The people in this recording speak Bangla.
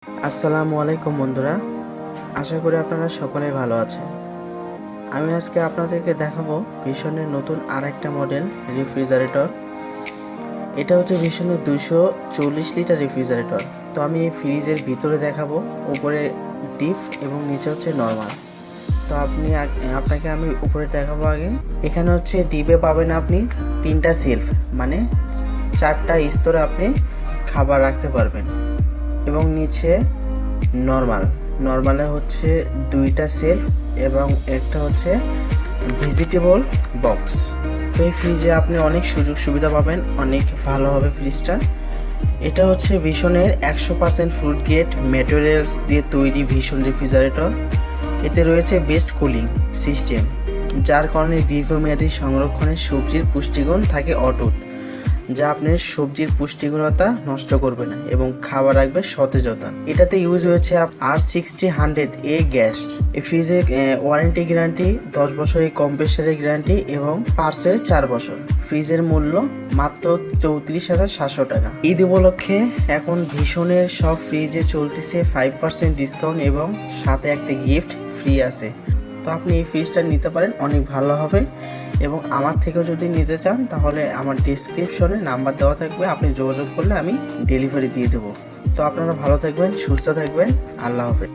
আসসালামু আলাইকুম বন্ধুরা, আশা করি আপনারা সকলেই ভালো আছেন। আমি আজকে আপনাদেরকে দেখাবো ভিশনের নতুন আরেকটা মডেল রেফ্রিজারেটর। এটা হচ্ছে ভিশনের 240 লিটার রেফ্রিজারেটর। তো আমি এই ফ্রিজের ভিতরে দেখাবো, উপরে ডিপ এবং নিচে হচ্ছে নর্মাল। তো আপনাকে আমি উপরে দেখাবো। আগে এখানে হচ্ছে ডিপে পাবেন আপনি 3টা সেলফ, মানে 4টা স্তরে আপনি খাবার রাখতে পারবেন। এবং নিচে নর্মালে হচ্ছে 2টা সেলফ এবং একটা হচ্ছে ভেজিটেবল বক্স। তো এই ফ্রিজে আপনি অনেক সুযোগ সুবিধা পাবেন, অনেক ভালো হবে ফ্রিজটা। এটা হচ্ছে ভিশনের 100% ফ্রুট গেট ম্যাটেরিয়ালস দিয়ে তৈরি ভিশন রেফ্রিজারেটর। এতে রয়েছে বেস্ট কুলিং সিস্টেম, যার কারণে দীর্ঘমেয়াদী সংরক্ষণে সবজির পুষ্টিগুণ থাকে অটুট, যা আপনার সবজির পুষ্টিগুণতা নষ্ট করবে না এবং খাবার রাখবে সতেজতা। এটাতে ইউজ হয়েছে R60-100A গ্যাস। এই ফ্রিজের ওয়ারেন্টি গ্যারান্টি 10 বছরের কম্প্রেসারের গ্যারান্টি এবং পার্সের 4 বছর। ফ্রিজের মূল্য মাত্র 34,700 টাকা। ঈদ উপলক্ষে এখন ভীষণের সব ফ্রিজে চলতেছে 5% ডিসকাউন্ট এবং সাথে একটা গিফট ফ্রি আছে। তো আপনি এই ফ্রিজটা নিতে পারেন, অনেক ভালো হবে। এবং আমার থেকেও যদি নিতে চান তাহলে আমার ডেসক্রিপশনে নাম্বার দেওয়া থাকবে, আপনি যোগাযোগ করলে আমি ডেলিভারি দিয়ে দেবো। তো আপনারা ভালো থাকবেন, সুস্থ থাকবেন, আল্লাহ হাফেজ।